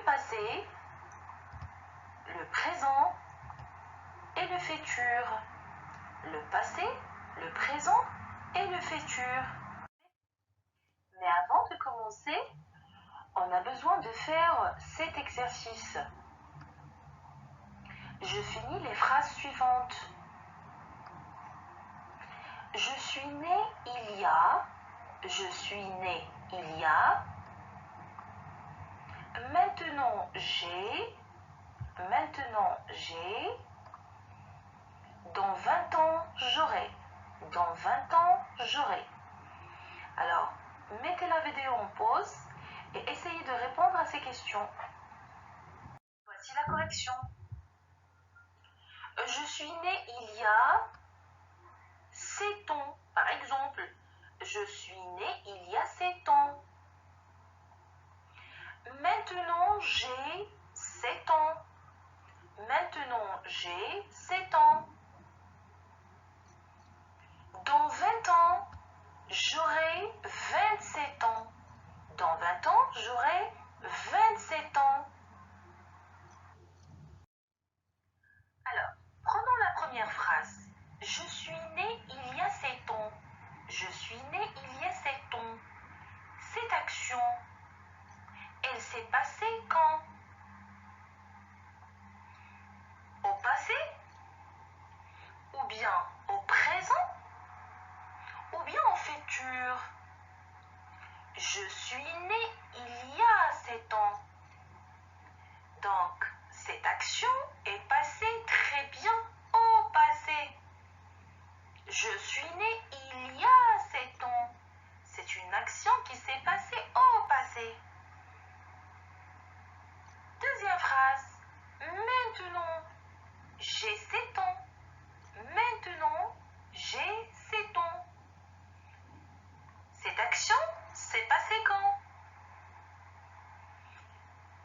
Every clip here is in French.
le passé, le présent et le futur. Le passé, le présent et le futur. Mais avant de commencer, on a besoin de faire cet exercice. Je finis les phrases suivantes. Je suis né il y a. Je suis né il y a. Maintenant j'ai. Maintenant j'ai. Dans 20 ans j'aurai. Dans 20 ans j'aurai. Alors, mettez la vidéo en pause et essayez de répondre à ces questions. Voici la correction. Je suis né il y a 7 ans. Par exemple, je suis né il y a 7 ans. Maintenant, j'ai 7 ans. Maintenant, j'ai 7 ans. Dans 20 ans, j'aurai 27 ans. Dans 20 ans, j'aurai 27 ans. Alors, prenons la première phrase. Je suis né il y a 7 ans. Je suis né il y a 7 ans. Cette action, elle s'est passée quand? Au passé? Ou bien au présent? Ou bien au futur? Je suis né il y a 7 ans. Donc, cette action est passée très bien au passé. Je suis né il y a 7 ans. C'est une action qui s'est passée au passé. Deuxième phrase. Maintenant, j'ai 7 ans. Maintenant, j'ai 7 ans. Cette action s'est passée quand?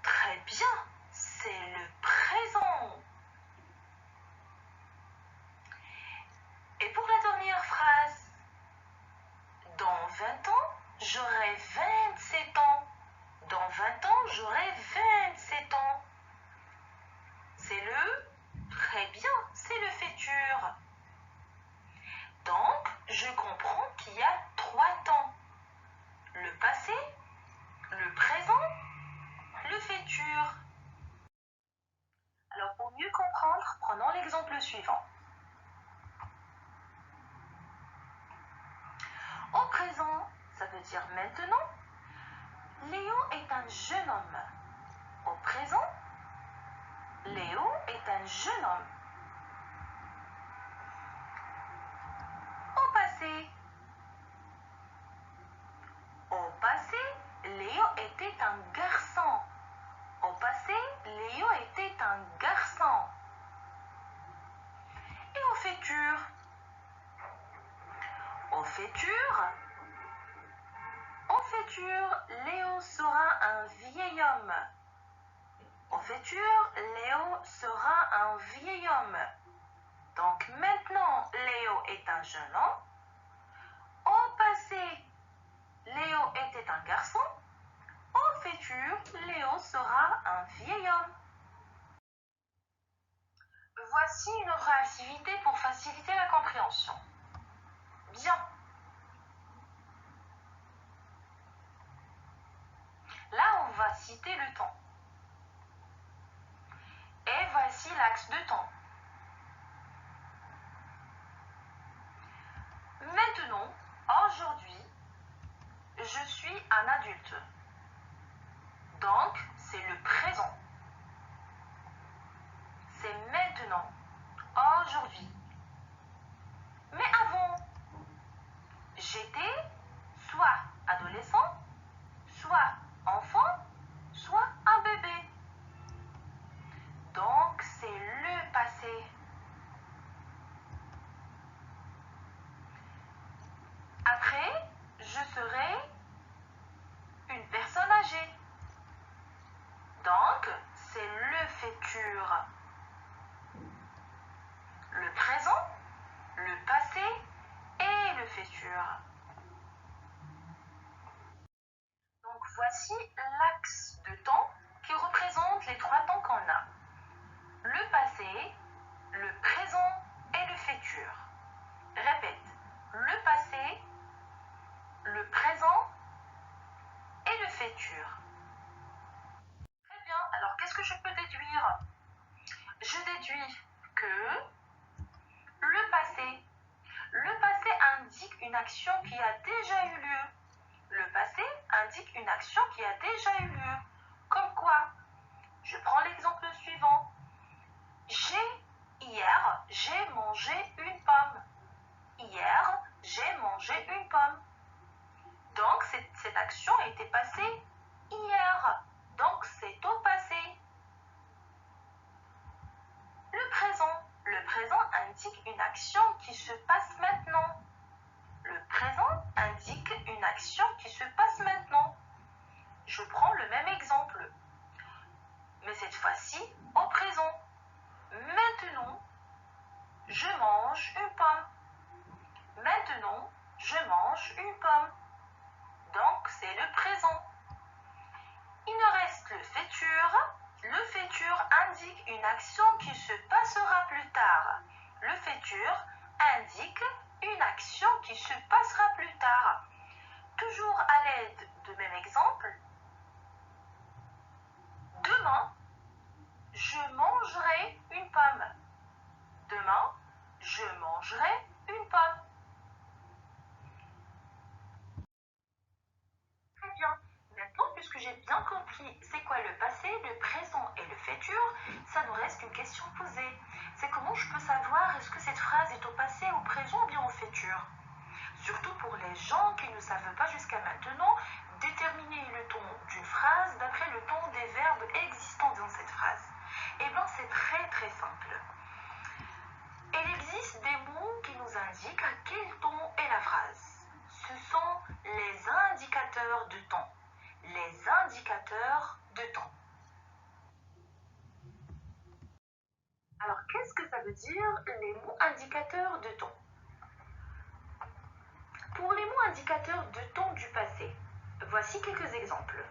Très bien, c'est le présent. Et pour la dernière phrase, dans 20 ans, j'aurai 27 ans. Dans 20 ans, j'aurai 27 ans. C'est le très bien, c'est le futur. Donc, je comprends qu'il y a 3 temps. Le passé, le présent, le futur. Alors, pour mieux comprendre, prenons l'exemple suivant. Au présent, ça veut dire maintenant, Léo est un jeune homme. Au présent, Léo est un jeune homme. Au passé, Léo était un garçon. Au passé, Léo était un garçon. Et au futur? Au futur, Léo sera un vieil homme. Au futur, Léo sera un vieil homme. Donc maintenant, Léo est un jeune homme. Au passé, Léo était un garçon. Au futur, Léo sera un vieil homme. Voici une autre activité pour faciliter la compréhension. Bien. Là, on va citer le temps. Et voici l'axe de temps. Maintenant, aujourd'hui, je suis un adulte. Donc, c'est le présent. C'est maintenant, aujourd'hui. Mais avant, j'étais soit adolescent, soit enfant, soit un bébé. Donc, c'est le passé. Après, je serai une personne âgée. Donc, c'est le futur. Le présent, le passé et le futur. Donc, voici l'axe de temps qui représente une action qui a déjà eu lieu. Le passé indique une action qui a déjà eu lieu. Comme quoi? Je prends l'exemple suivant. Hier, j'ai mangé une pomme. Hier, j'ai mangé une pomme. Donc, cette action était passée hier. Donc, c'est au passé. Le présent indique une action qui se passe maintenant. Le présent indique une action qui se passe maintenant. Je prends le même exemple, mais cette fois-ci au présent. Maintenant, je mange une pomme. Maintenant, je mange une pomme. Donc, c'est le présent. Il nous reste le futur. Le futur indique une action qui se passera plus tard. Le futur indique une action qui se passera plus tard. Toujours à l'aide de même exemple. Demain, je mangerai une pomme. Demain, je mangerai une pomme. Très bien. Maintenant, puisque j'ai bien compris c'est quoi le passé, le présent et le futur, ça nous reste une question posée. C'est comment je peux savoir est-ce que cette phrase est au passé, au présent ou bien au futur? Surtout pour les gens qui ne savent pas jusqu'à maintenant déterminer le ton d'une phrase d'après le ton des verbes existants dans cette phrase. Eh bien, c'est très simple. Il existe des mots qui nous indiquent à quel ton est la phrase. Ce sont les indicateurs de ton. Les indicateurs de ton. Alors, qu'est-ce que ça veut dire les mots indicateurs de ton? Pour les mots indicateurs de ton du passé, voici quelques exemples.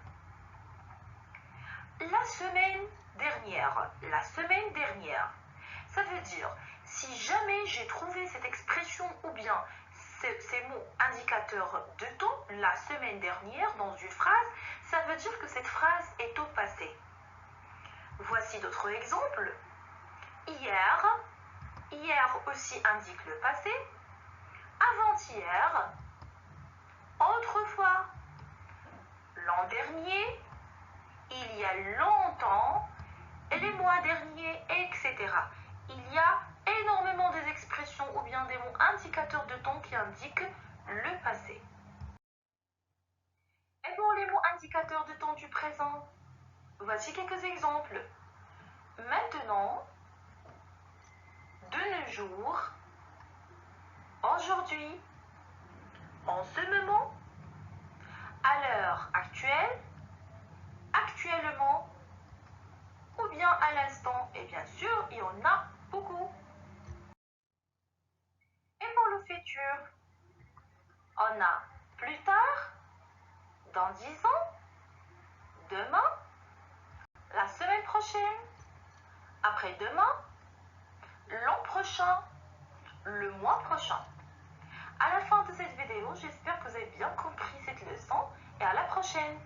La semaine dernière. La semaine dernière. Ça veut dire, si jamais j'ai trouvé cette expression ou bien ces mots indicateurs de ton la semaine dernière dans une phrase, ça veut dire que cette phrase est au passé. Voici d'autres exemples. Hier. Hier aussi indique le passé. Avant-hier. Autrefois. L'an dernier. Il y a longtemps. Et les mois derniers, etc. Il y a énormément des expressions ou bien des mots indicateurs de temps qui indiquent le passé. Et pour les mots indicateurs de temps du présent, voici quelques exemples. Maintenant, de nos jours, aujourd'hui, en ce moment, à l'heure actuelle, actuellement, ou bien à l'instant. Et bien sûr, il y en a beaucoup. Et pour le futur, on a plus tard, dans 10 ans, demain, la semaine prochaine, après-demain, l'an prochain, le mois prochain. À la fin de cette vidéo, j'espère que vous avez bien compris cette leçon et à la prochaine.